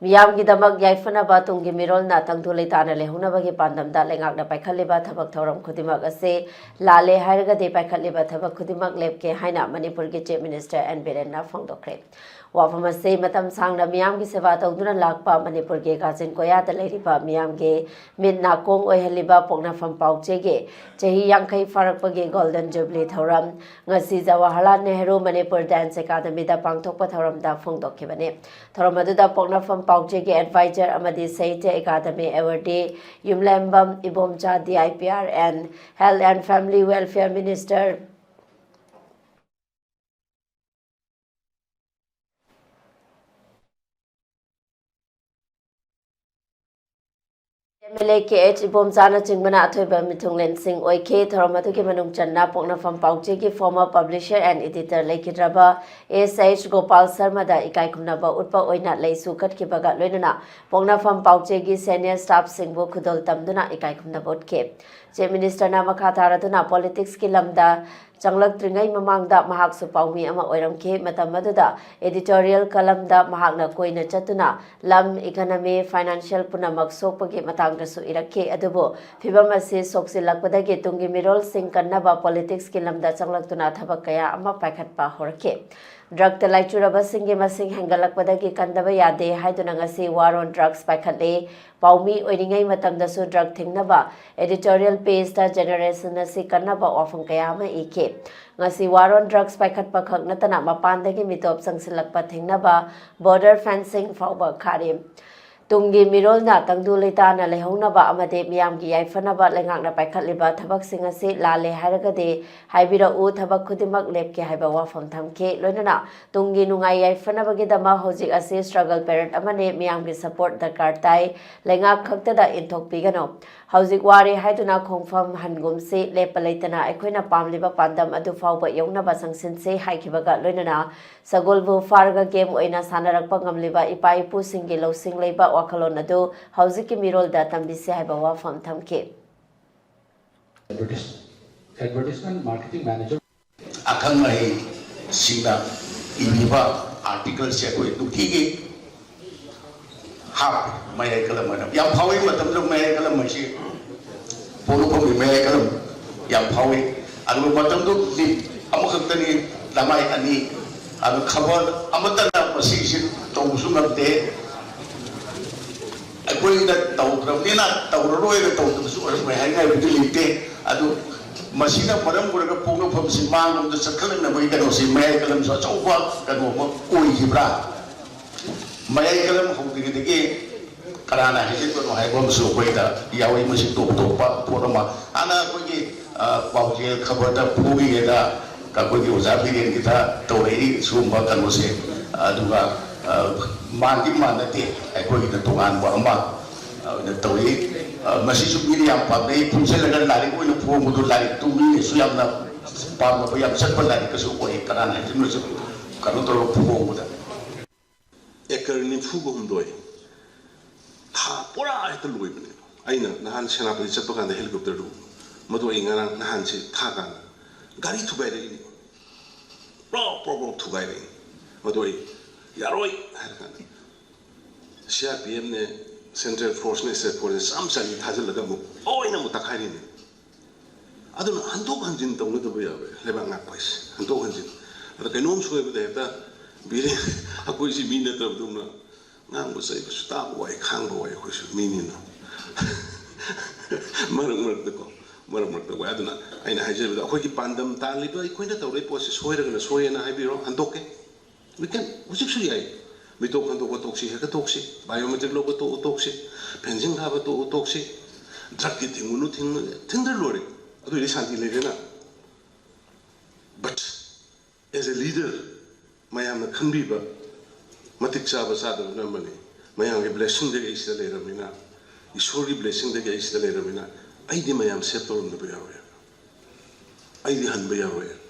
Miyam gidamak yaifana Tunggi mirol na tangdu leitana leihounabagi pandamda leingakna paikhatli thabak thoram khudimak ase lale hairagadi paikhatli thabak khudimak lepke haina Manipur ki Chief Minister Biren na phongdokre. Wafam ase matam sangna miyam gi seva tawduna lakpa Manipur ge gajin koya da leiriba miyam ge min nakong oihaliba poknafam pauche ge chahi yangkai farakpa ge golden jubilee thoram ngasi Jawaharlal Nehru Manipur Dance Academy da pangthokpa thoram da phongdokhibane. Thoram aduda poknafam Paujegi Advisor Amadi Saite Academy Awardee Yumlembam Ibomcha DIPR and Health and Family Welfare Minister MLA Ibomchana Chingbana Athoiba Mithunglen Singh Oike Thoramatuki Manung Channa Poknafam Paujegi former publisher and editor Leikidraba SH Gopal Sharma da Ikai Kumnaba Utpa Oina Leisu Katkibaga Loinana Poknafam Paujegi senior staff Singbo Kudol Tamduna Ikai Kumnaba Utke. Chief Minister Namaka Taratuna Politics Kilamda Changlak Tringai Mamangda Mahak Supaumi Ama Oiramke Matamaduda Editorial Kalamda Mahakna Koina Chatuna Lam Economy Financial Punamak Sopagi Matangdasu Irake Adubo Fibamasi Soksi Lakpadagi Tunggi mirol Sing Kannaba Politics Kilamda Changlak Tuna Thabakaya Ama Paikhatpa Horake. Drug the Laichuraba Singi Masing Hangalakpadagi Kandaba Yade Haidunangasi War on Drugs Paikhatli Paumi Oiringai Matamdasu Drug Thingnaba Editorial page da generation Nasi Kannaba Ofam Kayama Ike. Ngasi War on Drugs Paikhatpa Khagnatana Mapandagi Mitop Sangsilakpa Thingnaba Border Fencing Fauba Karim. Tunggi mirol na tangdu leitana leihounaba amade miyam gi yaifanaba leingakna paikhatliba thabak singase lale hairagade haibira u thabak khudimak lepke haiba wafam thamke loinana tunggi nungai yaifanabagi dama hojik ase struggle parent amane miyam gi support darkar tai leingak khaktada inthok pigano hojik wari haiduna khongfam hangumse lepa leitana ekhoina pamliba pandam adu fauba younaba sangsinse haikibaga loinana sagolbu farga game oina sanarakpa ngamliba ipai pu singi losing leiba Wakalon adu Hauziki mirol da tambisi haiba wafam thamke. Advertisement marketing manager. Akang mai singna ibiba article se koi tukigi hap mai kalam mana yang phawi matam lo mai kalam masi polo ko mai kalam yang phawi adu matam do di amukaktani lamai ani adu khabar amatana masi tongsungamte Aku dah tahu kerana nak tahu orang itu tahu tu semua orang hanya itu lite, adu masih nak orang mereka pungut pemsi mang untuk sekarang nak bagi kalau si mai kalau so coba kalau mau koi hibra, mai kalau mau digi kerana hiji tu hai bom so koi dah, ia wei masih top pak porama, anak bagi bauji khabar dah pugi dah, kalau bagi usaha begini kita tahu ini semua kalau si juga mandi mana te, aku kita tuan buat emak, tahu ini masih subiri yang pakai pusat legan lari, aku ini puang muda lari, tu ini suyam na pam apa yang serba lari ke suku kerana itu masih kalau terlalu puang muda. Ekor ini puang doi, ha pura itu luar ni. Aina nahan senapati cepat kan helikopter tu, madu ingat nahan si thakan, gari tu bayar ini, pro tu bayar ini, madu Yaroi, siapa PM ne Central Force ne sepuluh samsung ni thajal laga mu, oh ina mu takai ni. Adun hantu kanjin tahu tu boleh apa, lebang nak pais, hantu kanjin. Ada kenom suai betul tak, Biren, aku isi minat terus tu na, ngang besar aku sudah buai, khang buai aku sudah minin. Marang tu, adun, aina hajar betul. Aku ki pandam tali tu, aku ina tahu lepas sesuai dengan sesuai na hai Biren hantu ke. We can, what's actually I? We talk on the toxic, toxic, biometric logo toxic, pension have a toxic, drug getting unuting, tender lorry. I do this until later. But as a leader, my am a Kandiba, Matic Sabasad of Namani, my am a blessing the East later, Mina, is surely blessing the East later, Mina. I did my am settled on the Bayaware. I did hand Bayaware.